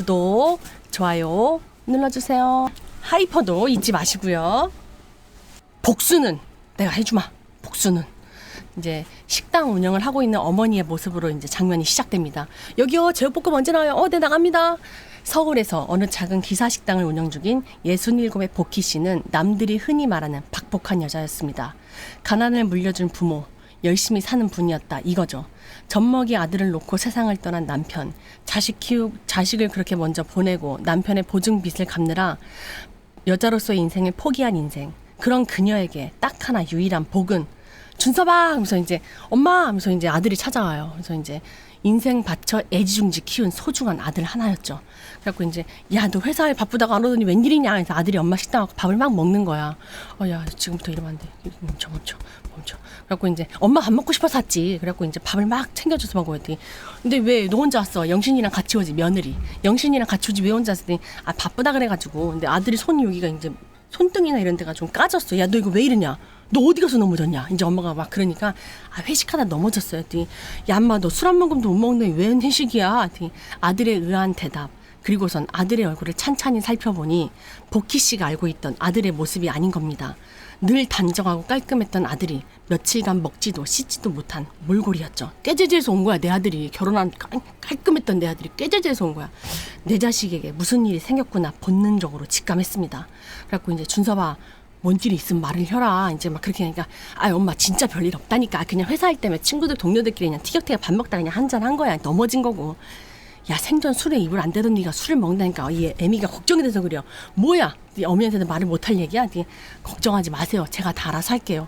구독, 좋아요 눌러주세요. 하이퍼도 잊지 마시고요. 복수는 내가 해주마. 복수는 이제 식당 운영을 하고 있는 어머니의 모습으로 이제 장면이 시작됩니다. 여기요, 제육볶음 언제 나와요? 네, 나갑니다. 서울에서 어느 작은 기사식당을 운영 중인 67의 복희 씨는 남들이 흔히 말하는 박복한 여자였습니다. 가난을 물려준 부모, 열심히 사는 분이었다 이거죠. 젖먹이 아들을 놓고 세상을 떠난 남편, 자식을 그렇게 먼저 보내고 남편의 보증빚을 갚느라 여자로서의 인생을 포기한 인생. 그런 그녀에게 딱 하나 유일한 복은 준서봐 하면서 이제 엄마 하면서 이제 아들이 찾아와요. 그래서 이제 인생 바쳐 애지중지 키운 소중한 아들 하나였죠. 그래갖고 이제 야, 너 회사에 바쁘다가 안 오더니 웬일이냐 해서 아들이 엄마 식당 가고 밥을 막 먹는 거야. 야, 지금부터 이러면 안 돼. 멈춰. 그래갖고 이제 엄마 밥 먹고 싶어서 왔지. 그래갖고 이제 밥을 막 챙겨줘서 먹었더니 근데 왜 너 혼자 왔어? 영신이랑 같이 오지. 며느리 영신이랑 같이 오지 왜 혼자 왔더니 바쁘다 그래가지고. 근데 아들이 손이 여기가 이제 손등이나 이런 데가 좀 까졌어. 야, 너 이거 왜 이러냐? 너 어디 가서 넘어졌냐? 이제 엄마가 막 그러니까 회식하다 넘어졌어요. 했더니 야, 엄마 너 술 한 모금도 못 먹는데 왜 회식이야? 했더니 아들의 의아한 대답. 그리고선 아들의 얼굴을 찬찬히 살펴보니 복희 씨가 알고 있던 아들의 모습이 아닌 겁니다. 늘 단정하고 깔끔했던 아들이 며칠간 먹지도 씻지도 못한 몰골이었죠. 꾀죄죄해서 온 거야. 내 아들이 결혼한 깔끔했던 내 아들이 꾀죄죄해서 온 거야. 내 자식에게 무슨 일이 생겼구나 본능적으로 직감했습니다. 그래갖고 이제 준서봐, 뭔 일이 있으면 말을 해라. 이제 막 그렇게 하니까 엄마 진짜 별일 없다니까. 그냥 회사 일 때문에 친구들 동료들끼리 그냥 티격태격 밥 먹다가 그냥 한잔 한 거야. 넘어진 거고. 야, 생전 술에 입을 안 대던 네가 술을 먹는다니까. 얘 애미가 걱정이 돼서 그래요. 뭐야? 네 어머니한테는 말을 못할 얘기야? 네 걱정하지 마세요. 제가 다 알아서 할게요.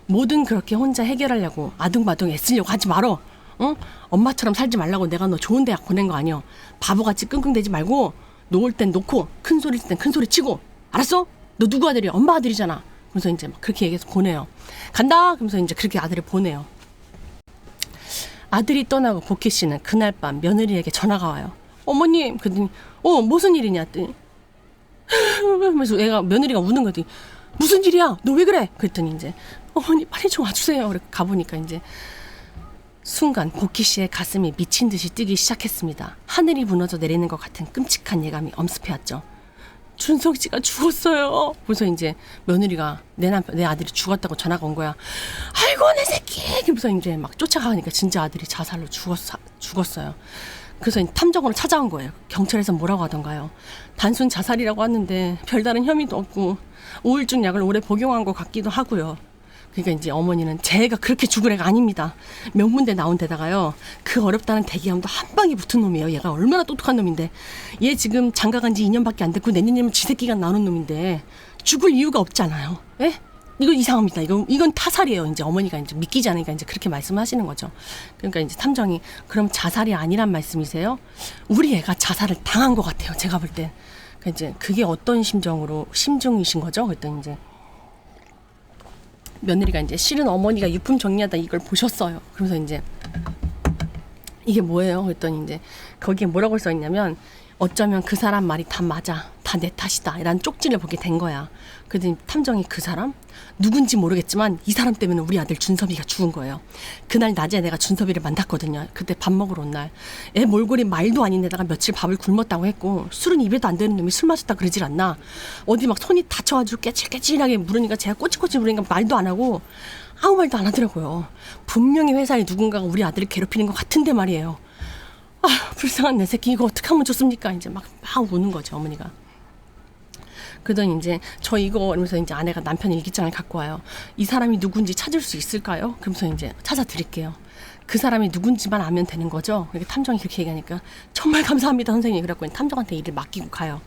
뭐든 그렇게 혼자 해결하려고 아둥바둥 애쓰려고 하지 말어. 응? 엄마처럼 살지 말라고 내가 너 좋은 대학 보낸 거 아니야. 바보같이 끙끙대지 말고 놓을 땐 놓고 큰 소리 칠 땐 큰 소리 치고. 알았어? 너 누구 아들이야? 엄마 아들이잖아. 그래서 이제 막 그렇게 얘기해서 보내요. 간다. 그러면서 이제 그렇게 아들을 보내요. 아들이 떠나고 복희 씨는 그날 밤 며느리에게 전화가 와요. 어머님, 그랬더니 무슨 일이냐 했더니 그래서 며느리가 우는 거지. 무슨 일이야? 너 왜 그래? 그랬더니 이제 어머니 빨리 좀 와주세요. 그래 가보니까 이제 순간 복희 씨의 가슴이 미친 듯이 뛰기 시작했습니다. 하늘이 무너져 내리는 것 같은 끔찍한 예감이 엄습해왔죠. 준석 씨가 죽었어요. 그래서 이제 며느리가 내 아들이 죽었다고 전화가 온 거야. 아이고 내 새끼. 그래서 이제 막 쫓아가니까 진짜 아들이 자살로 죽었어요. 그래서 탐정으로 찾아온 거예요. 경찰에서 뭐라고 하던가요? 단순 자살이라고 하는데 별다른 혐의도 없고 우울증 약을 오래 복용한 것 같기도 하고요. 그러니까 이제 어머니는 쟤가 그렇게 죽을 애가 아닙니다. 명문대 나온 데다가요, 그 어렵다는 대기함도 한 방에 붙은 놈이에요. 얘가 얼마나 똑똑한 놈인데. 얘 지금 장가 간 지 2년밖에 안 됐고 내년이면 쥐새끼가 나오는 놈인데 죽을 이유가 없잖아요. 예? 이거 이상합니다. 이건 타살이에요. 이제 어머니가 이제 믿기지 않으니까 이제 그렇게 말씀하시는 거죠. 그러니까 이제 탐정이 그럼 자살이 아니란 말씀이세요? 우리 애가 자살을 당한 것 같아요. 제가 볼 땐. 그러니까 이제 그게 어떤 심정이신 거죠? 그랬더니 이제 며느리가 이제 실은 어머니가 유품 정리하다 이걸 보셨어요. 그래서 이제 이게 뭐예요? 그랬더니 이제 거기에 뭐라고 써 있냐면 어쩌면 그 사람 말이 다 맞아. 다 내 탓이다. 이런 쪽지를 보게 된 거야. 그랬더니 탐정이 그 사람? 누군지 모르겠지만 이 사람 때문에 우리 아들 준섭이가 죽은 거예요. 그날 낮에 내가 준섭이를 만났거든요. 그때 밥 먹으러 온 날. 애 몰골이 말도 아닌 데다가 며칠 밥을 굶었다고 했고 술은 입에도 안 되는 놈이 술 마셨다 그러질 않나. 어디 막 손이 다쳐가지고 깨질깨질하게 물으니까 제가 꼬치꼬치 물으니까 말도 안 하고 아무 말도 안 하더라고요. 분명히 회사에 누군가가 우리 아들을 괴롭히는 것 같은데 말이에요. 불쌍한 내 새끼 이거 어떻게 하면 좋습니까? 이제 막 우는 거죠, 어머니가. 그러더니 이제 저 이거 이러면서 이제 아내가 남편 일기장을 갖고 와요. 이 사람이 누군지 찾을 수 있을까요? 그러면서 이제 찾아드릴게요. 그 사람이 누군지만 알면 되는 거죠. 이렇게 탐정이 그렇게 얘기하니까 정말 감사합니다 선생님. 그래갖고 탐정한테 일을 맡기고 가요.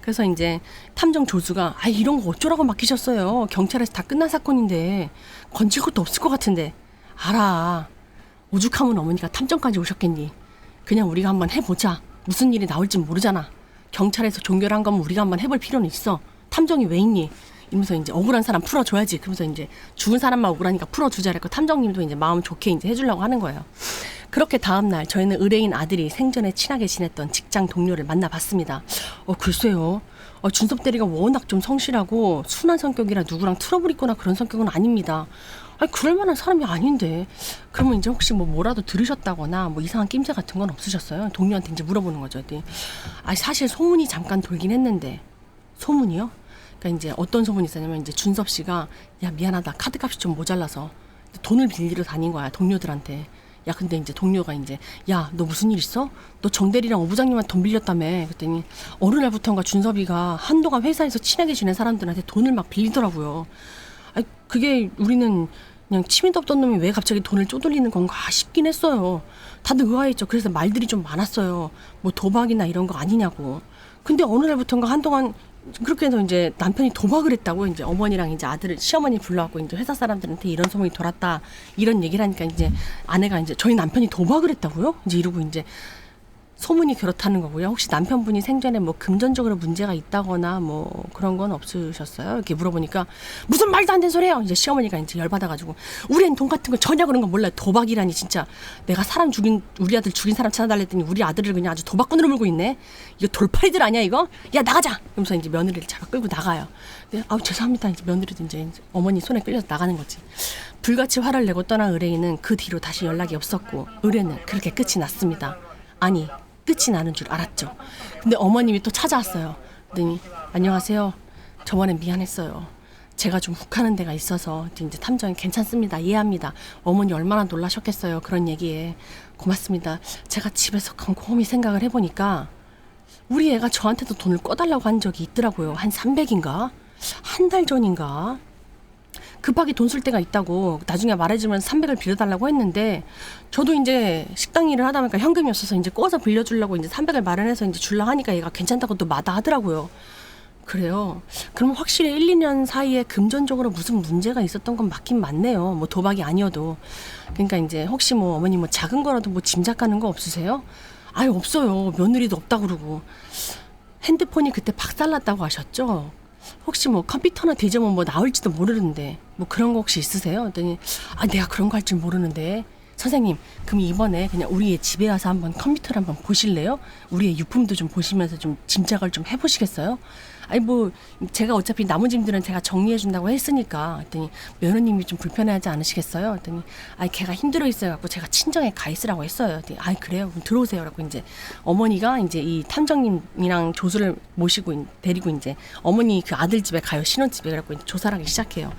그래서 이제 탐정 조수가 이런 거 어쩌라고 맡기셨어요. 경찰에서 다 끝난 사건인데 건질 것도 없을 것 같은데. 알아. 오죽하면 어머니가 탐정까지 오셨겠니. 그냥 우리가 한번 해보자. 무슨 일이 나올지 모르잖아. 경찰에서 종결한 거면 우리가 한번 해볼 필요는 있어. 탐정이 왜 있니? 이러면서 이제 억울한 사람 풀어줘야지. 그러면서 이제 죽은 사람만 억울하니까 풀어주자. 그랬고 탐정님도 이제 마음 좋게 이제 해주려고 하는 거예요. 그렇게 다음날 저희는 의뢰인 아들이 생전에 친하게 지냈던 직장 동료를 만나봤습니다. 글쎄요. 준섭 대리가 워낙 좀 성실하고 순한 성격이라 누구랑 트러블 있거나 그런 성격은 아닙니다. 아니 그럴 만한 사람이 아닌데. 그러면 이제 혹시 뭐라도 들으셨다거나 뭐 이상한 낌새 같은 건 없으셨어요? 동료한테 이제 물어보는 거죠. 아니 사실 소문이 잠깐 돌긴 했는데. 소문이요? 그러니까 이제 어떤 소문이 있었냐면 이제 준섭 씨가 야 미안하다 카드값이 좀 모자라서 돈을 빌리러 다닌 거야 동료들한테. 야 근데 이제 동료가 이제 야 너 무슨 일 있어? 너 정대리랑 오부장님한테 돈 빌렸다며. 그랬더니 어느 날부터인가 준섭이가 한동안 회사에서 친하게 지낸 사람들한테 돈을 막 빌리더라고요. 아니 그게 우리는 그냥 치매도 없던 놈이 왜 갑자기 돈을 쪼들리는 건가 싶긴 했어요. 다들 의아했죠. 그래서 말들이 좀 많았어요. 뭐 도박이나 이런 거 아니냐고. 근데 어느 날부터인가 한동안 그렇게 해서 이제 남편이 도박을 했다고 이제 어머니랑 이제 아들을 시어머니 불러갖고 이제 회사 사람들한테 이런 소문이 돌았다 이런 얘기를 하니까 이제 아내가 이제 저희 남편이 도박을 했다고요? 이제 이러고 이제 소문이 그렇다는 거고요. 혹시 남편분이 생전에 뭐 금전적으로 문제가 있다거나 뭐 그런 건 없으셨어요? 이렇게 물어보니까 무슨 말도 안 되는 소리예요. 이제 시어머니가 이제 열받아가지고 우리는 돈 같은 거 전혀 그런 거 몰라요. 도박이라니 진짜 내가 사람 죽인 우리 아들 죽인 사람 찾아달랬더니 우리 아들을 그냥 아주 도박꾼으로 몰고 있네. 이거 돌팔이들 아니야 이거? 야 나가자. 그러면서 이제 며느리를 잡아 끌고 나가요. 근데 아우 죄송합니다. 이제 며느리도 이제 어머니 손에 끌려서 나가는 거지. 불같이 화를 내고 떠난 의뢰인은 그 뒤로 다시 연락이 없었고 의뢰는 그렇게 끝이 났습니다. 아니 끝이 나는 줄 알았죠. 근데 어머님이 또 찾아왔어요. 그랬더니 안녕하세요. 저번에 미안했어요. 제가 좀 욱하는 데가 있어서 이제 탐정이 괜찮습니다. 이해합니다. 어머니 얼마나 놀라셨겠어요. 그런 얘기에 고맙습니다. 제가 집에서 곰곰이 생각을 해보니까 우리 애가 저한테도 돈을 꺼달라고 한 적이 있더라고요. 한 300인가? 한 달 전인가? 급하게 돈 쓸 때가 있다고 나중에 말해주면 300을 빌려달라고 했는데 저도 이제 식당 일을 하다 보니까 현금이 없어서 이제 꺼서 빌려주려고 이제 300을 마련해서 이제 줄라 하니까 얘가 괜찮다고 또 마다하더라고요. 그래요. 그럼 확실히 1, 2년 사이에 금전적으로 무슨 문제가 있었던 건 맞긴 맞네요. 뭐 도박이 아니어도. 그러니까 이제 혹시 뭐 어머니 뭐 작은 거라도 뭐 짐작가는 거 없으세요? 아유 없어요. 며느리도 없다 그러고. 핸드폰이 그때 박살났다고 하셨죠? 혹시 뭐 컴퓨터나 뒤져면 뭐 나올지도 모르는데 뭐 그런 거 혹시 있으세요? 그랬더니 아 내가 그런 거 할 줄 모르는데 선생님 그럼 이번에 그냥 우리의 집에 와서 한번 컴퓨터를 한번 보실래요? 우리의 유품도 좀 보시면서 좀 짐작을 좀 해보시겠어요? 아니 뭐 제가 어차피 나머지 짐들은 제가 정리해 준다고 했으니까 그랬더니 며느님이 좀 불편해하지 않으시겠어요? 그랬더니 아니 걔가 힘들어 있어요 갖고 제가 친정에 가 있으라고 했어요. 그랬더니 아이 그래요 그럼 들어오세요 라고 이제 어머니가 이제 이 탐정님이랑 조수를 모시고 데리고 이제 어머니 그 아들 집에 가요. 신혼집에. 그래갖고 이제 조사를 하기 시작해요.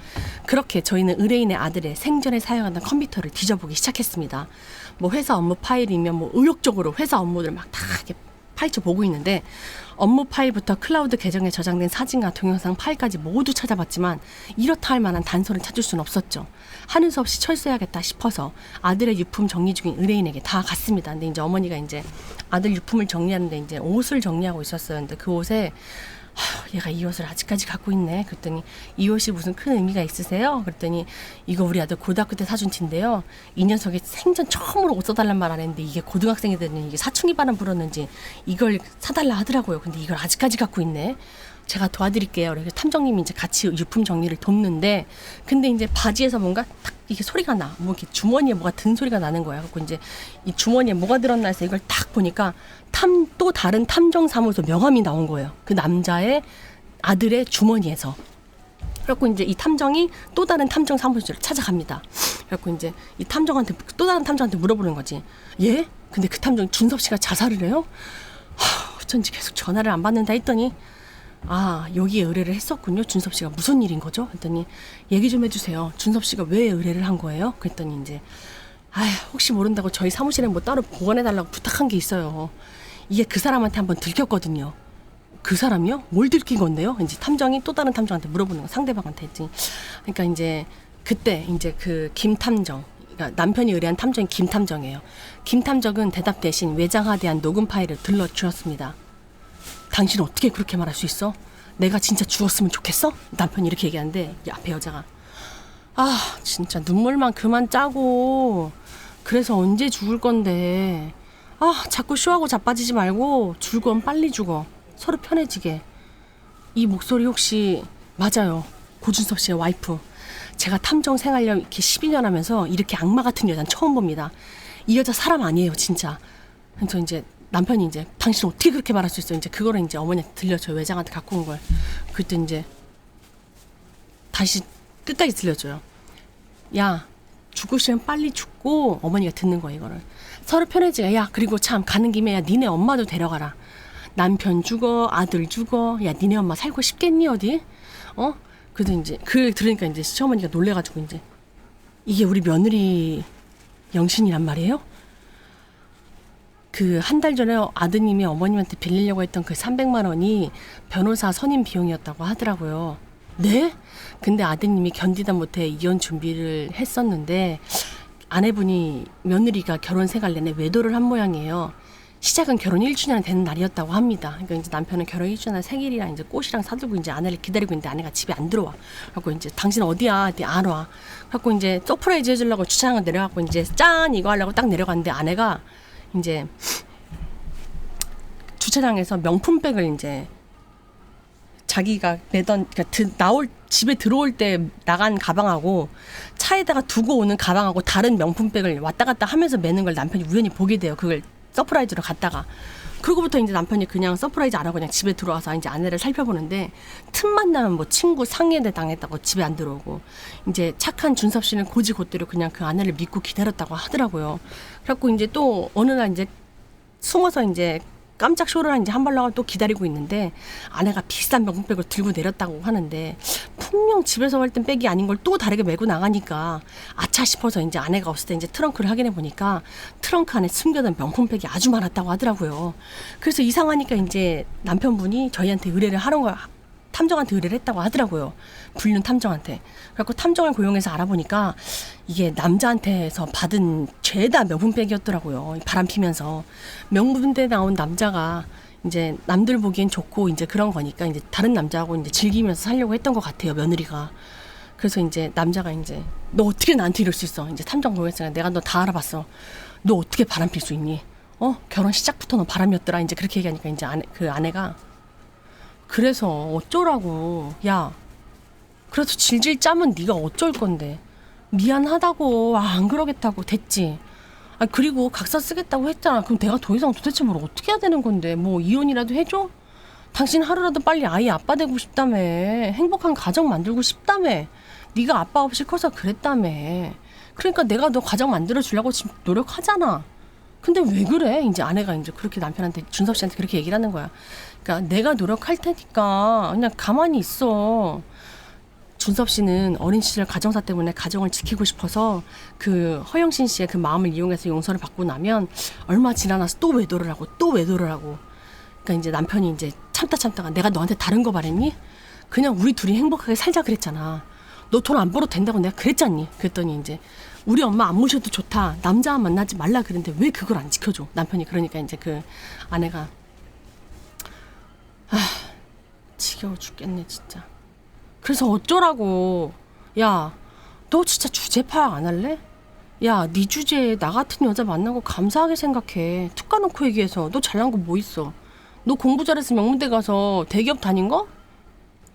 그렇게 저희는 의뢰인의 아들의 생전에 사용하던 컴퓨터를 뒤져보기 시작했습니다. 뭐 회사 업무 파일이면 뭐 의욕적으로 회사 업무들 막 다 이렇게 파헤쳐 보고 있는데 업무 파일부터 클라우드 계정에 저장된 사진과 동영상 파일까지 모두 찾아봤지만 이렇다 할 만한 단서를 찾을 수는 없었죠. 하는 수 없이 철수해야겠다 싶어서 아들의 유품 정리 중인 의뢰인에게 다 갔습니다. 근데 이제 어머니가 이제 아들 유품을 정리하는데 이제 옷을 정리하고 있었어요. 근데 그 옷에 얘가 이 옷을 아직까지 갖고 있네. 그랬더니 이 옷이 무슨 큰 의미가 있으세요? 그랬더니 이거 우리 아들 고등학교 때 사준 티인데요. 이 녀석이 생전 처음으로 옷 사달란 말 안 했는데 이게 고등학생이 됐는지 이게 사춘기 바람 불었는지 이걸 사달라 하더라고요. 근데 이걸 아직까지 갖고 있네. 제가 도와드릴게요. 그래서 탐정님이 이제 같이 유품 정리를 돕는데 근데 이제 바지에서 뭔가 딱 이게 소리가 나. 뭐 이렇게 주머니에 뭐가 든 소리가 나는 거야. 그래서 이제 이 주머니에 뭐가 들었나 해서 이걸 딱 보니까 또 다른 탐정사무소 명함이 나온 거예요. 그 남자의 아들의 주머니에서. 그래갖고 이제 이 탐정이 또 다른 탐정사무소를 찾아갑니다. 그래갖고 이제 이 탐정한테 또 다른 탐정한테 물어보는 거지. 예? 근데 그 탐정 준섭 씨가 자살을 해요? 어쩐지 계속 전화를 안 받는다 했더니 아 여기에 의뢰를 했었군요. 준섭 씨가 무슨 일인 거죠? 했더니 얘기 좀 해주세요. 준섭 씨가 왜 의뢰를 한 거예요? 그랬더니 이제 혹시 모른다고 저희 사무실에 뭐 따로 보관해달라고 부탁한 게 있어요. 이게 그 사람한테 한번 들켰거든요. 그 사람이요? 뭘 들킨 건데요? 이제 탐정이 또 다른 탐정한테 물어보는 거 상대방한테 했지. 그러니까 이제 그때 이제 그 김 탐정, 그러니까 남편이 의뢰한 탐정이 김 탐정이에요. 김 탐정은 대답 대신 외장하대한 녹음 파일을 들러주었습니다. 당신 어떻게 그렇게 말할 수 있어? 내가 진짜 죽었으면 좋겠어? 남편이 이렇게 얘기하는데 이 앞에 여자가 진짜 눈물만 그만 짜고 그래서 언제 죽을 건데 자꾸 쇼하고 자빠지지 말고 죽을 건 빨리 죽어. 서로 편해지게. 이 목소리 혹시 맞아요. 고준섭 씨의 와이프. 제가 탐정 생활력 이렇게 12년 하면서 이렇게 악마 같은 여자는 처음 봅니다. 이 여자 사람 아니에요 진짜. 그래서 이제 남편이 이제 당신 어떻게 그렇게 말할 수 있어? 이제 그거를 이제 어머니한테 들려줘요. 외장한테 갖고 온 걸. 그때 이제 다시 끝까지 들려줘요. 야, 죽고 싶으면 빨리 죽고. 어머니가 듣는 거야 이거를. 서로 편해지가. 야, 그리고 참 가는 김에 야, 니네 엄마도 데려가라. 남편 죽어, 아들 죽어. 야, 니네 엄마 살고 싶겠니 어디? 그래도 이제 들으니까 이제 시어머니가 놀래가지고 이제 이게 우리 며느리 영신이란 말이에요? 그 한 달 전에 아드님이 어머님한테 빌리려고 했던 그 300만 원이 변호사 선임 비용이었다고 하더라고요. 네? 근데 아드님이 견디다 못해 이혼 준비를 했었는데 아내분이 며느리가 결혼 생활 내내 외도를 한 모양이에요. 시작은 결혼 1주년 되는 날이었다고 합니다. 그러니까 이제 남편은 결혼 1주년 생일이랑 이제 꽃이랑 사들고 이제 아내를 기다리고 있는데 아내가 집에 안 들어와. 그래갖고 이제 당신 어디야? 안 와. 그래갖고 이제 서프라이즈 해주려고 주차장을 내려갖고 이제 짠 이거 하려고 딱 내려갔는데 아내가 이제 주차장에서 명품백을 이제 자기가 매던 그러니까 집에 들어올 때 나간 가방하고 차에다가 두고 오는 가방하고 다른 명품백을 왔다 갔다 하면서 매는 걸 남편이 우연히 보게 돼요. 그걸 서프라이즈로 갔다가. 그러고부터 이제 남편이 그냥 서프라이즈 안 하고 그냥 집에 들어와서 이제 아내를 살펴보는데 틈만 나면 뭐 친구 상해대 당했다고 집에 안 들어오고 이제 착한 준섭 씨는 고지고대로 그냥 그 아내를 믿고 기다렸다고 하더라고요. 그래갖고 이제 또 어느 날 이제 숨어서 이제 깜짝 쇼를 이제 한 발 나가 또 기다리고 있는데 아내가 비싼 명품백을 들고 내렸다고 하는데 분명 집에서 할 땐 백이 아닌 걸 또 다르게 메고 나가니까 아차 싶어서 이제 아내가 없을 때 이제 트렁크를 확인해 보니까 트렁크 안에 숨겨둔 명품백이 아주 많았다고 하더라고요. 그래서 이상하니까 이제 남편분이 저희한테 의뢰를 하는 거야. 탐정한테 의뢰를 했다고 하더라고요. 불륜 탐정한테. 그래갖고 탐정을 고용해서 알아보니까 이게 남자한테서 받은 죄다 명품백이었더라고요. 바람 피면서. 명품대 나온 남자가 이제 남들 보기엔 좋고 이제 그런 거니까 이제 다른 남자하고 이제 즐기면서 살려고 했던 것 같아요, 며느리가. 그래서 이제 남자가 이제 너 어떻게 나한테 이럴 수 있어? 이제 탐정 고용했으니까 내가 너 다 알아봤어. 너 어떻게 바람 필 수 있니? 결혼 시작부터 너 바람이었더라. 이제 그렇게 얘기하니까 이제 아내가 그래서 어쩌라고. 야, 그래서 질질 짜면 네가 어쩔 건데. 미안하다고. 안 그러겠다고. 됐지. 그리고 각서 쓰겠다고 했잖아. 그럼 내가 더 이상 도대체 뭘 어떻게 해야 되는 건데. 뭐 이혼이라도 해줘? 당신 하루라도 빨리 아이 아빠 되고 싶다며. 행복한 가정 만들고 싶다며. 네가 아빠 없이 커서 그랬다며. 그러니까 내가 너 가정 만들어 주려고 지금 노력하잖아. 근데 왜 그래? 이제 아내가 이제 그렇게 남편한테 준섭 씨한테 그렇게 얘기를 하는 거야. 그러니까 내가 노력할 테니까 그냥 가만히 있어. 준섭 씨는 어린 시절 가정사 때문에 가정을 지키고 싶어서 그 허영신 씨의 그 마음을 이용해서 용서를 받고 나면 얼마 지나서 또 외도를 하고 또 외도를 하고. 그러니까 이제 남편이 이제 참다가 내가 너한테 다른 거 바랬니? 그냥 우리 둘이 행복하게 살자 그랬잖아. 너 돈 안 벌어도 된다고 내가 그랬잖니. 그랬더니 이제 우리 엄마 안 모셔도 좋다. 남자 만나지 말라 그랬는데 왜 그걸 안 지켜줘? 남편이. 그러니까 이제 그 아내가 지겨워 죽겠네 진짜. 그래서 어쩌라고. 야, 너 진짜 주제 파악 안 할래? 야, 네 주제에 나 같은 여자 만난 거 감사하게 생각해. 툭 까놓고 얘기해서 너 잘난 거 뭐 있어? 너 공부 잘해서 명문대 가서 대기업 다닌 거?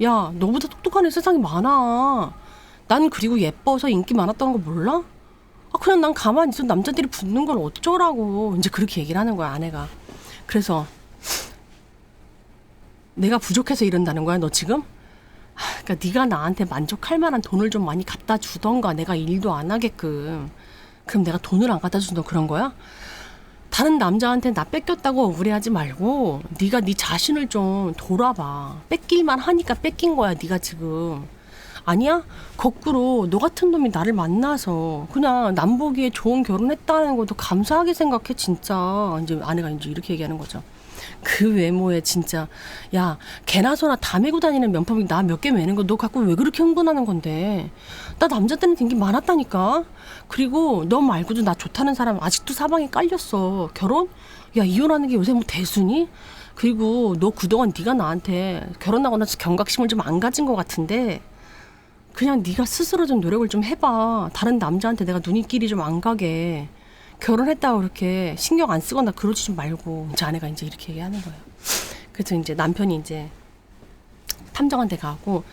야, 너보다 똑똑한 애 세상에 많아. 난 그리고 예뻐서 인기 많았다는 거 몰라? 그냥 난 가만히 있어. 남자들이 붙는 걸 어쩌라고. 이제 그렇게 얘기를 하는 거야 아내가. 그래서 내가 부족해서 이런다는 거야 너 지금? 그러니까 네가 나한테 만족할 만한 돈을 좀 많이 갖다 주던가. 내가 일도 안 하게끔. 그럼 내가 돈을 안 갖다 준다 그런 거야? 다른 남자한테 나 뺏겼다고 억울해하지 말고 네가 네 자신을 좀 돌아봐. 뺏길만 하니까 뺏긴 거야 네가 지금. 아니야? 거꾸로 너 같은 놈이 나를 만나서 그냥 남 보기에 좋은 결혼했다는 것도 감사하게 생각해 진짜. 이제 아내가 이제 이렇게 얘기하는 거죠. 그 외모에 진짜. 야, 개나 소나 다 메고 다니는 명품이 나 몇 개 메는 거 너 갖고 왜 그렇게 흥분하는 건데. 나 남자들한테 인기 많았다니까. 그리고 너 말고도 나 좋다는 사람 아직도 사방에 깔렸어. 결혼? 야, 이혼하는 게 요새 뭐 대수니? 그리고 너 그동안 네가 나한테 결혼하고 나서 경각심을 좀 안 가진 것 같은데 그냥 네가 스스로 좀 노력을 좀 해봐. 다른 남자한테 내가 눈길이 좀 안 가게. 결혼했다고 그렇게 신경 안 쓰거나 그러지 좀 말고. 이제 아내가 이제 이렇게 얘기하는 거예요. 그래서 이제 남편이 이제 탐정한테 가고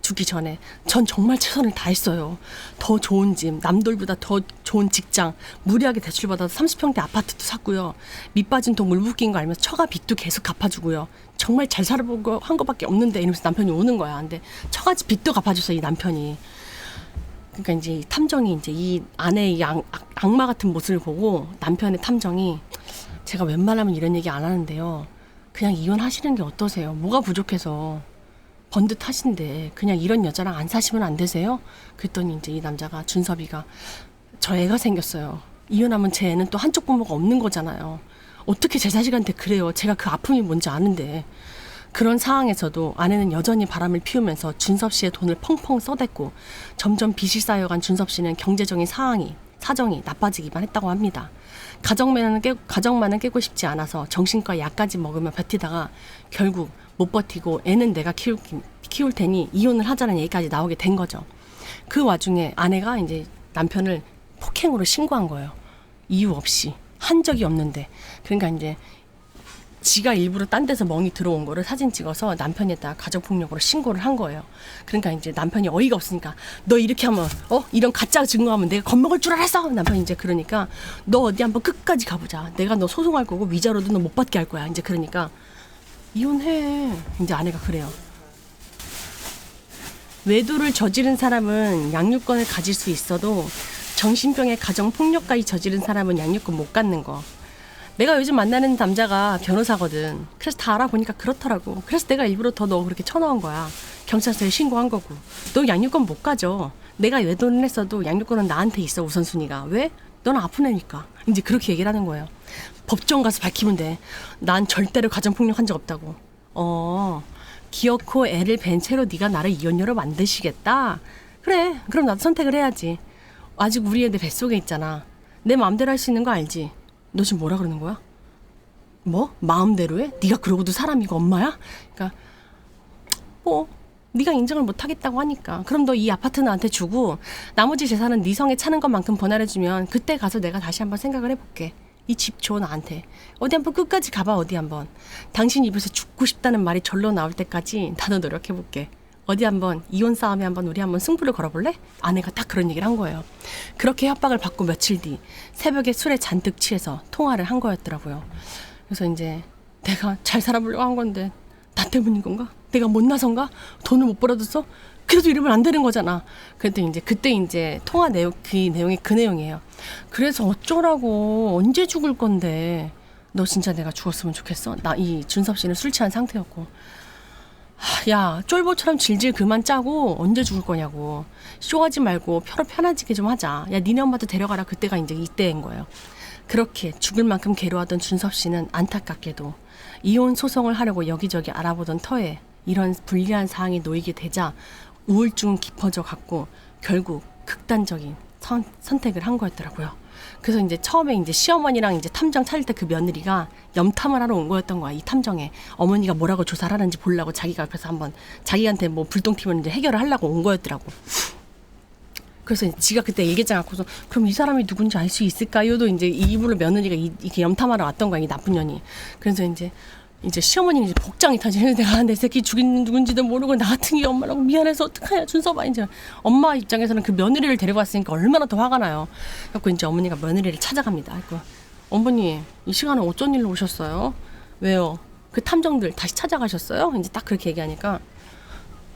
죽기 전에 전 정말 최선을 다했어요. 더 좋은 집, 남들보다 더 좋은 직장, 무리하게 대출받아서 30평대 아파트도 샀고요. 밑 빠진 돈 물 붓긴 거 알면서 처가 빚도 계속 갚아주고요. 정말 잘 살아보고 한 거밖에 없는데 이러면서 남편이 오는 거야. 근데 처가집 빚도 갚아줬어 이 남편이. 그러니까 이제 이 탐정이 이제 이 아내의 악마 같은 모습을 보고 남편의 탐정이 제가 웬만하면 이런 얘기 안 하는데요. 그냥 이혼하시는 게 어떠세요? 뭐가 부족해서 번듯하신데 그냥 이런 여자랑 안 사시면 안 되세요? 그랬더니 이제 이 남자가 준섭이가 저 애가 생겼어요. 이혼하면 제 애는 또 한쪽 부모가 없는 거잖아요. 어떻게 제 자식한테 그래요? 제가 그 아픔이 뭔지 아는데. 그런 상황에서도 아내는 여전히 바람을 피우면서 준섭 씨의 돈을 펑펑 써댔고 점점 빚이 쌓여간 준섭 씨는 경제적인 사정이 나빠지기만 했다고 합니다. 가정만은 깨고 싶지 않아서 정신과 약까지 먹으며 버티다가 결국 못 버티고 애는 내가 키울 테니 이혼을 하자는 얘기까지 나오게 된 거죠. 그 와중에 아내가 이제 남편을 폭행으로 신고한 거예요. 이유 없이. 한 적이 없는데. 그러니까 이제 지가 일부러 딴 데서 멍이 들어온 거를 사진 찍어서 남편에다 가족폭력으로 신고를 한 거예요. 그러니까 이제 남편이 어이가 없으니까 너 이렇게 하면 이런 가짜 증거하면 내가 겁먹을 줄 알았어. 남편이 이제 그러니까 너 어디 한번 끝까지 가보자. 내가 너 소송할 거고 위자료도 너 못 받게 할 거야. 이제 그러니까 이혼해. 이제 아내가 그래요. 외도를 저지른 사람은 양육권을 가질 수 있어도 정신병의 가정폭력까지 저지른 사람은 양육권 못 갖는 거. 내가 요즘 만나는 남자가 변호사거든. 그래서 다 알아보니까 그렇더라고. 그래서 내가 일부러 더 너 그렇게 쳐넣은 거야. 경찰서에 신고한 거고. 너 양육권 못 가져. 내가 외도를 했어도 양육권은 나한테 있어, 우선순위가. 왜? 넌 아픈 애니까. 이제 그렇게 얘기를 하는 거예요. 법정 가서 밝히면 돼. 난 절대로 가정폭력 한 적 없다고. 기어코 애를 벤 채로 네가 나를 이혼녀로 만드시겠다? 그래, 그럼 나도 선택을 해야지. 아직 우리 애 내 뱃속에 있잖아. 내 마음대로 할 수 있는 거 알지? 너 지금 뭐라 그러는 거야? 뭐? 마음대로 해? 네가 그러고도 사람이고 엄마야? 그러니까 네가 인정을 못 하겠다고 하니까 그럼 너 이 아파트 나한테 주고 나머지 재산은 네 성에 차는 것만큼 분할해주면 그때 가서 내가 다시 한번 생각을 해볼게. 이 집 줘 나한테. 어디 한번 끝까지 가봐. 어디 한번. 당신 입에서 죽고 싶다는 말이 절로 나올 때까지 나도 노력해볼게. 어디 한번 이혼 싸움에 한번 우리 한번 승부를 걸어볼래? 아내가 딱 그런 얘기를 한 거예요. 그렇게 협박을 받고 며칠 뒤 새벽에 술에 잔뜩 취해서 통화를 한 거였더라고요. 그래서 이제 내가 잘 살아보려고 한 건데 나 때문인 건가? 내가 못나선가? 돈을 못 벌어뒀어? 그래도 이러면 안 되는 거잖아. 그때 이제 통화 내용 그 내용이에요. 그래서 어쩌라고. 언제 죽을 건데. 너 진짜 내가 죽었으면 좋겠어? 나 이 준섭 씨는 술 취한 상태였고. 야, 쫄보처럼 질질 그만 짜고 언제 죽을 거냐고. 쇼하지 말고 편해지게 좀 하자. 야, 니네 엄마도 데려가라. 그때가 이제 이때인 거예요. 그렇게 죽을 만큼 괴로워하던 준섭 씨는 안타깝게도 이혼 소송을 하려고 여기저기 알아보던 터에 이런 불리한 상황에 놓이게 되자 우울증은 깊어져 갔고 결국 극단적인 선택을 한 거였더라고요. 그래서 이제 처음에 이제 시어머니랑 이제 탐정 찾을 때 그 며느리가 염탐을 하러 온 거였던 거야. 이 탐정에 어머니가 뭐라고 조사를 하는지 보려고 자기가 옆에서 한번 자기한테 뭐 불똥 튀면 이제 해결을 하려고 온 거였더라고. 그래서 지가 그때 얘기했지 않고서 그럼 이 사람이 누군지 알 수 있을까요도 이제 입으로 며느리가 이렇게 염탐하러 왔던 거야. 이 나쁜 년이. 그래서 이제 시어머니는 이제 복장이 타지. 내가 내 새끼 죽인 누군지도 모르고 나 같은 게 엄마라고 미안해서 어떡하냐 준섭아. 이제 엄마 입장에서는 그 며느리를 데리고 왔으니까 얼마나 더 화가 나요. 그래서 이제 어머니가 며느리를 찾아갑니다. 그래서 어머니 이 시간에 어쩐 일로 오셨어요? 왜요? 그 탐정들 다시 찾아가셨어요? 이제 딱 그렇게 얘기하니까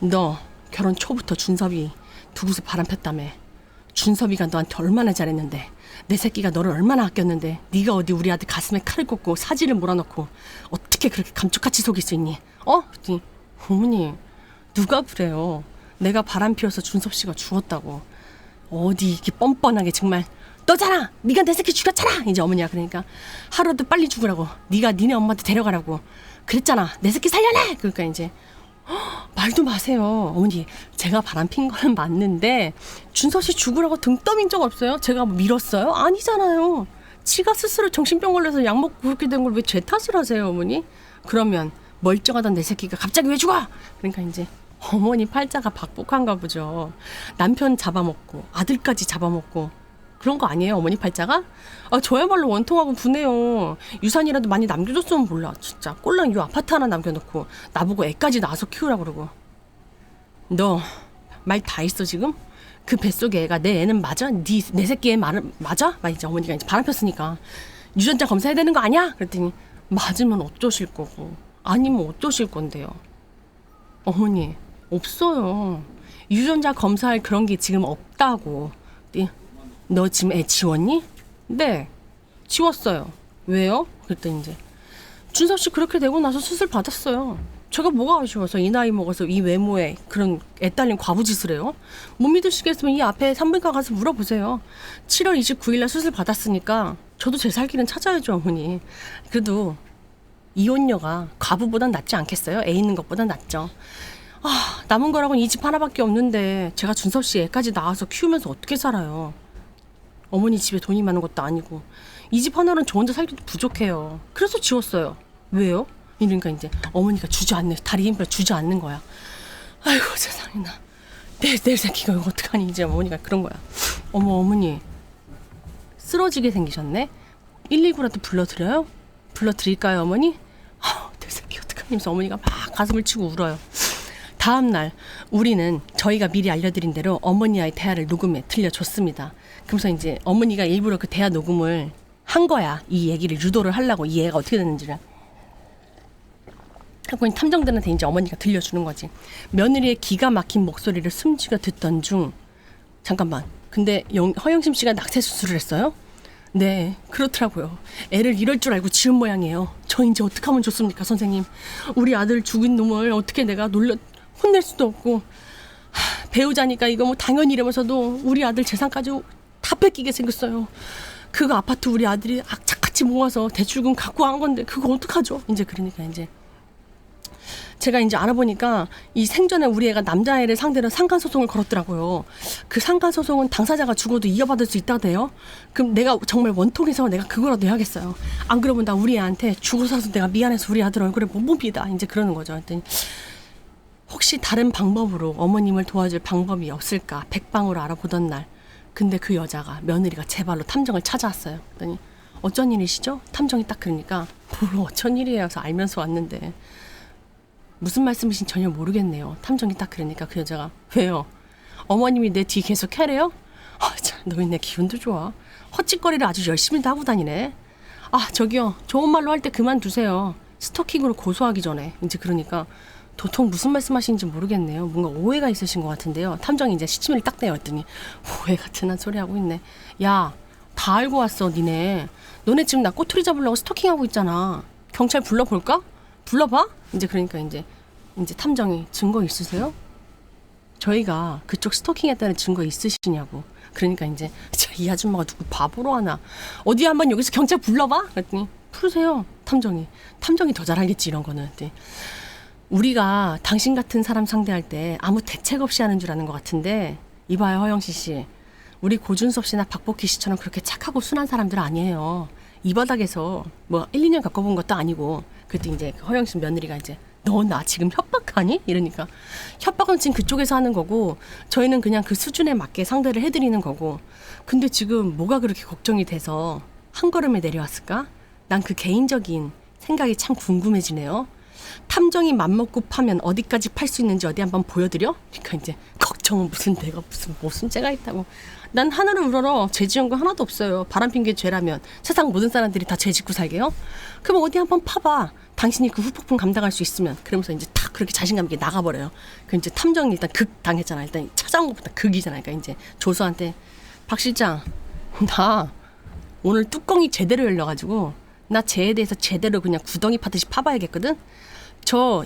너 결혼 초부터 준섭이 두고서 바람 폈다며. 준섭이가 너한테 얼마나 잘했는데 내 새끼가 너를 얼마나 아꼈는데 네가 어디 우리 아들 가슴에 칼을 꽂고 사지를 몰아넣고 어떻게 그렇게 감쪽같이 속일 수 있니? 그랬더니 어머니 누가 그래요? 내가 바람 피워서 준섭 씨가 죽었다고. 어디 이렇게 뻔뻔하게 정말 너잖아. 네가 내 새끼 죽였잖아. 이제 어머니가 그러니까 하루도 빨리 죽으라고. 네가 니네 엄마한테 데려가라고 그랬잖아. 내 새끼 살려내. 그러니까 이제 말도 마세요. 어머니 제가 바람핀 거는 맞는데 준섭 씨 죽으라고 등 떠민 적 없어요? 제가 뭐 밀었어요? 아니잖아요. 지가 스스로 정신병 걸려서 약 먹고 그렇게 된 걸 왜 제 탓을 하세요 어머니? 그러면 멀쩡하던 내 새끼가 갑자기 왜 죽어? 그러니까 이제 어머니 팔자가 박복한가 보죠. 남편 잡아먹고 아들까지 잡아먹고 그런 거 아니에요 어머니 팔자가? 저야말로 원통하고 분해요. 유산이라도 많이 남겨줬으면 몰라. 진짜 꼴랑 이 아파트 하나 남겨놓고 나보고 애까지 낳아서 키우라 그러고. 너 말 다 했어 지금? 그 뱃속에 애가 내 애는 맞아? 내 새끼 애 맞아? 막 이제 어머니가 이제 바람 폈으니까 유전자 검사해야 되는 거 아니야? 그랬더니 맞으면 어쩌실 거고 아니면 어쩌실 건데요. 어머니 없어요. 유전자 검사할 그런 게 지금 없다고. 너 지금 애 지웠니? 네, 지웠어요. 왜요? 그랬더니 이제 준섭 씨 그렇게 되고 나서 수술 받았어요. 제가 뭐가 아쉬워서 이 나이 먹어서 이 외모에 그런 애 딸린 과부짓을 해요? 못 믿으시겠으면 이 앞에 산부인과 가서 물어보세요. 7월 29일 날 수술 받았으니까 저도 제 살 길은 찾아야죠, 어머니. 그래도 이혼녀가 과부보단 낫지 않겠어요? 애 있는 것보단 낫죠. 남은 거라고는 이 집 하나밖에 없는데 제가 준섭 씨 애까지 낳아서 키우면서 어떻게 살아요? 어머니 집에 돈이 많은 것도 아니고 이 집 하나는 저 혼자 살기도 부족해요. 그래서 지웠어요. 왜요? 이러니까 이제 어머니가 주저앉는, 다리 힘을 주저앉는 거야. 아이고 세상에나, 내 새끼가 이거 어떡하니. 이제 어머니가 그런 거야. 어머니 쓰러지게 생기셨네. 119라도 불러드려요? 불러드릴까요 어머니? 내 새끼 어떡하니. 하면서 어머니가 막 가슴을 치고 울어요. 다음날 우리는 저희가 미리 알려드린 대로 어머니와의 대화를 녹음해 들려줬습니다. 그래서 이제 어머니가 일부러 그 대화 녹음을 한 거야. 이 얘기를 유도를 하려고, 이 애가 어떻게 됐는지를. 하고 탐정들한테 이제 어머니가 들려주는 거지. 며느리의 기가 막힌 목소리를 숨죽여 듣던 중, 잠깐만, 근데 허영심 씨가 낙태 수술을 했어요? 네, 그렇더라고요. 애를 이럴 줄 알고 지은 모양이에요. 저 이제 어떡하면 좋습니까 선생님. 우리 아들 죽인 놈을 어떻게 내가 혼낼 수도 없고, 배우자니까 이거 뭐 당연히 이러면서도 우리 아들 재산까지 다 뺏기게 생겼어요. 그거 아파트 우리 아들이 악착같이 모아서 대출금 갖고 한 건데 그거 어떡하죠? 이제 그러니까 이제 제가 이제 알아보니까 이 생전에 우리 애가 남자애를 상대로 상간소송을 걸었더라고요. 그 상간소송은 당사자가 죽어도 이어받을 수 있다대요. 그럼 내가 정말 원통해서 내가 그거라도 해야겠어요. 안 그러면 나 우리 애한테 죽어서서 내가 미안해서 우리 아들 얼굴에 못 봅니다. 이제 그러는 거죠. 그랬더니 혹시 다른 방법으로 어머님을 도와줄 방법이 없을까 백방으로 알아보던 날, 근데 그 여자가, 며느리가 제 발로 탐정을 찾아왔어요. 그랬더니 어쩐 일이시죠? 탐정이 딱 그러니까 뭘 어쩐 일이에요 해서 알면서 왔는데 무슨 말씀이신지 전혀 모르겠네요. 탐정이 딱 그러니까 그 여자가 왜요? 어머님이 내 뒤 계속 해래요? 참, 너희 내 기분도 좋아. 헛짓거리를 아주 열심히도 하고 다니네. 저기요, 좋은 말로 할 때 그만두세요. 스토킹으로 고소하기 전에. 이제 그러니까 도통 무슨 말씀하시는지 모르겠네요. 뭔가 오해가 있으신 것 같은데요. 탐정이 이제 시치미를 딱 내었더니 오해 같은 한 소리 하고 있네. 야, 다 알고 왔어 니네. 너네 지금 나 꼬투리 잡으려고 스토킹하고 있잖아. 경찰 불러볼까? 불러봐? 이제 그러니까 이제 탐정이 증거 있으세요? 저희가 그쪽 스토킹했다는 증거 있으시냐고. 그러니까 이제 이 아줌마가 누구 바보로 하나. 어디 한번 여기서 경찰 불러봐? 그랬더니 부르세요. 탐정이 더 잘 알겠지 이런 거는. 우리가 당신 같은 사람 상대할 때 아무 대책 없이 하는 줄 아는 것 같은데 이봐요 허영시 씨. 우리 고준섭 씨나 박복희 씨처럼 그렇게 착하고 순한 사람들 아니에요. 이 바닥에서 뭐 1, 2년 겪어본 것도 아니고. 그때 이제 허영씨 며느리가 이제 너 나 지금 협박하니? 이러니까 협박은 지금 그쪽에서 하는 거고 저희는 그냥 그 수준에 맞게 상대를 해드리는 거고. 근데 지금 뭐가 그렇게 걱정이 돼서 한 걸음에 내려왔을까? 난 그 개인적인 생각이 참 궁금해지네요. 탐정이 맘먹고 파면 어디까지 팔 수 있는지 어디 한번 보여드려? 그러니까 이제 걱정은 무슨 내가 무슨 죄가 있다고. 난 하늘을 우러러 죄 지은 거 하나도 없어요. 바람핀 게 죄라면 세상 모든 사람들이 다 죄 짓고 살게요? 그럼 어디 한번 파봐. 당신이 그 후폭풍 감당할 수 있으면. 그러면서 이제 탁 그렇게 자신감 있게 나가버려요. 그 이제 탐정이 일단 극 당했잖아. 일단 찾아온 것보다 극이잖아. 그러니까 이제 조수한테 박 실장, 나 오늘 뚜껑이 제대로 열려가지고 나 쟤에 대해서 제대로 그냥 구덩이 파듯이 파봐야겠거든. 저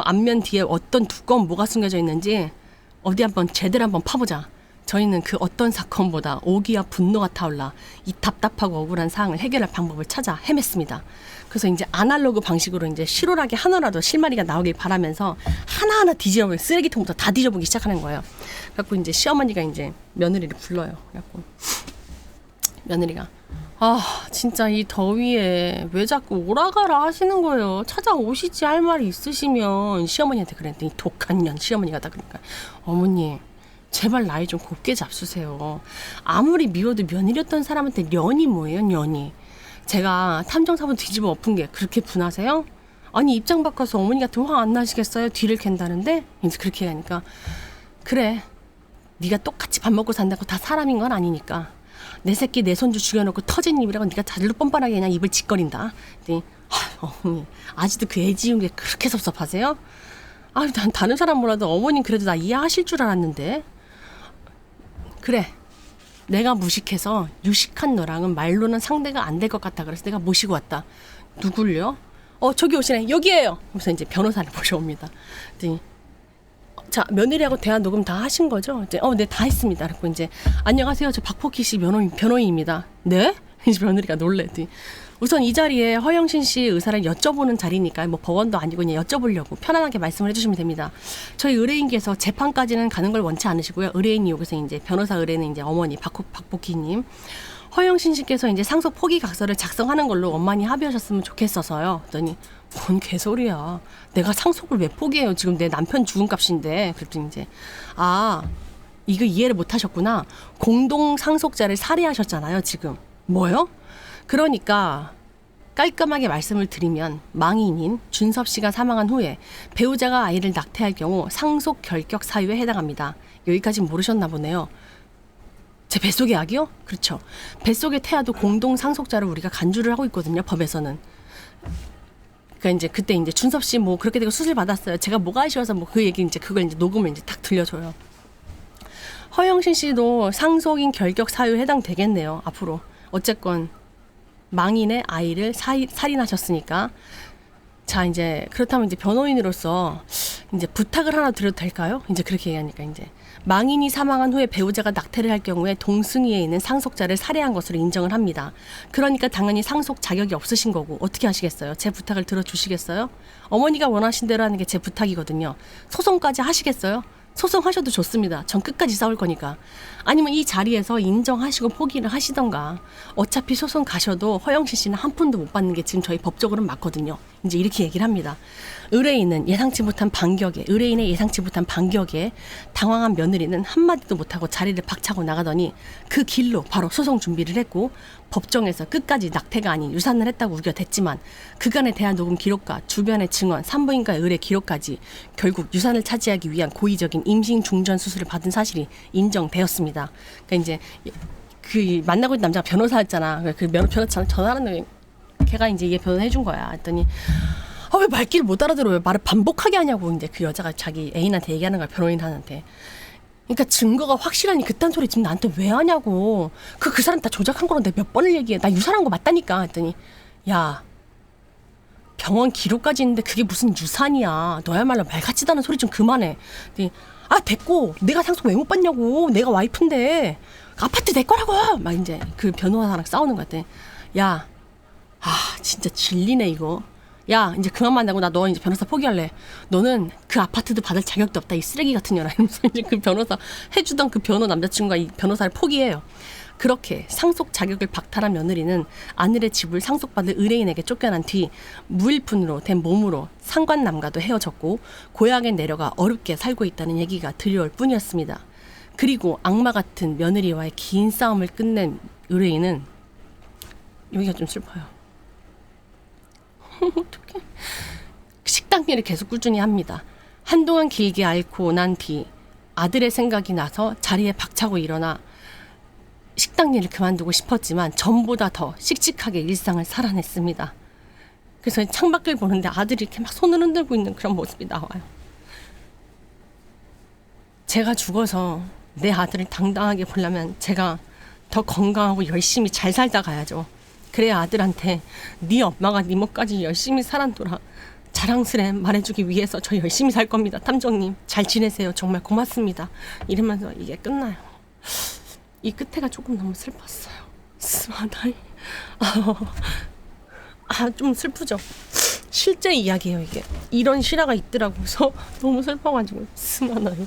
앞면 뒤에 어떤 두꺼운 뭐가 숨겨져 있는지 어디 한번 제대로 한번 파보자. 저희는 그 어떤 사건보다 오기와 분노가 타올라 이 답답하고 억울한 사항을 해결할 방법을 찾아 헤맸습니다. 그래서 이제 아날로그 방식으로 이제 실오라기 하나라도 실마리가 나오길 바라면서 하나하나 뒤져보기, 쓰레기통부터 다 뒤져보기 시작하는 거예요. 그래갖고 이제 시어머니가 이제 며느리를 불러요. 그래갖고 며느리가 진짜 이 더위에 왜 자꾸 오라가라 하시는 거예요. 찾아오시지 할 말이 있으시면. 시어머니한테 그랬더니 독한 년 시어머니가 다 그러니까 어머니 제발 나이 좀 곱게 잡수세요. 아무리 미워도 며느리였던 사람한테 년이 뭐예요 년이. 제가 탐정사본 뒤집어 엎은 게 그렇게 분하세요? 아니 입장 바꿔서 어머니 같은 화 안 나시겠어요? 뒤를 캔다는데? 이제 그렇게 하니까 그래 네가 똑같이 밥 먹고 산다고 다 사람인 건 아니니까 내 새끼 내 손주 죽여놓고 터진 입이라고 네가 자들로 뻔뻔하게 그냥 입을 짓거린다. 어머니 아직도 그 애 지운 게 그렇게 섭섭하세요? 아, 난 다른 사람 몰라도 어머님 그래도 나 이해하실 줄 알았는데. 그래. 내가 무식해서 유식한 너랑은 말로는 상대가 안 될 것 같다. 그래서 내가 모시고 왔다. 누굴요? 저기 오시네. 여기에요. 그래서 이제 변호사를 모셔옵니다. 그랬더니 자, 며느리하고 대화 녹음 다 하신 거죠? 이제 네, 다 했습니다. 그리고 이제 안녕하세요. 저 박포키 씨 변호인입니다. 네? 이제 며느리가 놀래더니 우선 이 자리에 허영신 씨 의사를 여쭤보는 자리니까 뭐 법원도 아니고 그냥 여쭤보려고 편안하게 말씀을 해주시면 됩니다. 저희 의뢰인께서 재판까지는 가는 걸 원치 않으시고요. 의뢰인이 여기서 이제 변호사 의뢰는 이제 어머니 박포키님. 허영신 씨께서 이제 상속 포기 각서를 작성하는 걸로 엄마니 합의하셨으면 좋겠어서요. 그랬더니 뭔 개소리야. 내가 상속을 왜 포기해요. 지금 내 남편 죽은 값인데. 그랬더니 이제 이거 이해를 못 하셨구나. 공동 상속자를 살해하셨잖아요. 지금. 뭐요? 그러니까 깔끔하게 말씀을 드리면 망인인 준섭 씨가 사망한 후에 배우자가 아이를 낙태할 경우 상속 결격 사유에 해당합니다. 여기까지 모르셨나 보네요. 제 뱃속의 아기요? 그렇죠. 뱃속의 태아도 공동 상속자를 우리가 간주를 하고 있거든요. 법에서는. 그러니까 이제 그때 이제 준섭 씨 뭐 그렇게 되고 수술 받았어요. 제가 뭐가 아쉬워서 뭐 그 얘기 이제 그걸 이제 녹음을 이제 딱 들려줘요. 허영신 씨도 상속인 결격 사유에 해당되겠네요. 앞으로. 어쨌건 망인의 아이를 살인하셨으니까. 자, 이제 그렇다면 이제 변호인으로서 이제 부탁을 하나 드려도 될까요? 이제 그렇게 얘기하니까 이제 망인이 사망한 후에 배우자가 낙태를 할 경우에 동승위에 있는 상속자를 살해한 것으로 인정을 합니다. 그러니까 당연히 상속 자격이 없으신 거고 어떻게 하시겠어요? 제 부탁을 들어주시겠어요? 어머니가 원하신 대로 하는 게 제 부탁이거든요. 소송까지 하시겠어요? 소송하셔도 좋습니다. 전 끝까지 싸울 거니까. 아니면 이 자리에서 인정하시고 포기를 하시던가. 어차피 소송 가셔도 허영신 씨는 한 푼도 못 받는 게 지금 저희 법적으로는 맞거든요. 이제 이렇게 얘기를 합니다. 의뢰인의 예상치 못한 반격에 당황한 며느리는 한마디도 못하고 자리를 박차고 나가더니 그 길로 바로 소송 준비를 했고 법정에서 끝까지 낙태가 아닌 유산을 했다고 우겨댔지만 그간의 대화 녹음 기록과 주변의 증언, 산부인과의 의뢰 기록까지 결국 유산을 차지하기 위한 고의적인 임신 중전 수술을 받은 사실이 인정되었습니다. 그러니까 이제 그 만나고 있는 남자가 변호사였잖아. 그 변호사 전화하는 걔가 이제 얘 변호해 준 거야. 했더니 왜 말귀를 못 알아들어? 왜 말을 반복하게 하냐고 이제 그 여자가 자기 애인한테 얘기하는 거야. 변호인한테. 그러니까 증거가 확실하니 그딴 소리 지금 나한테 왜 하냐고. 그 사람 다 조작한 거로 내가 몇 번을 얘기해. 나 유산한 거 맞다니까. 했더니 야, 병원 기록까지 있는데 그게 무슨 유산이야. 너야말로 말 같지도 않은 소리 좀 그만해. 했더니 됐고. 내가 상속 왜 못 받냐고. 내가 와이프인데. 아파트 내 거라고. 막 이제 그 변호사랑 싸우는 거 같아. 야, 진짜 질리네 이거. 야, 이제 그만 만나고 나 너 이제 변호사 포기할래. 너는 그 아파트도 받을 자격도 없다. 이 쓰레기 같은 년아. 이러면서 이제 그 변호사 해주던 그 변호 남자친구가 이 변호사를 포기해요. 그렇게 상속 자격을 박탈한 며느리는 아들의 집을 상속받을 의뢰인에게 쫓겨난 뒤 무일푼으로 된 몸으로 상관남과도 헤어졌고 고향에 내려가 어렵게 살고 있다는 얘기가 들려올 뿐이었습니다. 그리고 악마 같은 며느리와의 긴 싸움을 끝낸 의뢰인은 여기가 좀 슬퍼요. 어떡해. 식당 일을 계속 꾸준히 합니다. 한동안 길게 앓고 난 뒤 아들의 생각이 나서 자리에 박차고 일어나 식당 일을 그만두고 싶었지만 전보다 더 씩씩하게 일상을 살아냈습니다. 그래서 창밖을 보는데 아들이 이렇게 막 손을 흔들고 있는 그런 모습이 나와요. 제가 죽어서 내 아들을 당당하게 보려면 제가 더 건강하고 열심히 잘 살다 가야죠. 그래야 아들한테 네 엄마가 네 몸까지 열심히 살았더라 자랑스레 말해주기 위해서 저 열심히 살 겁니다. 탐정님 잘 지내세요. 정말 고맙습니다. 이러면서 이게 끝나요. 이 끝에가 조금 너무 슬펐어요. 스마다이. 좀 슬프죠. 실제 이야기예요 이게. 이런 실화가 있더라고요. 너무 슬퍼가지고 스마나요.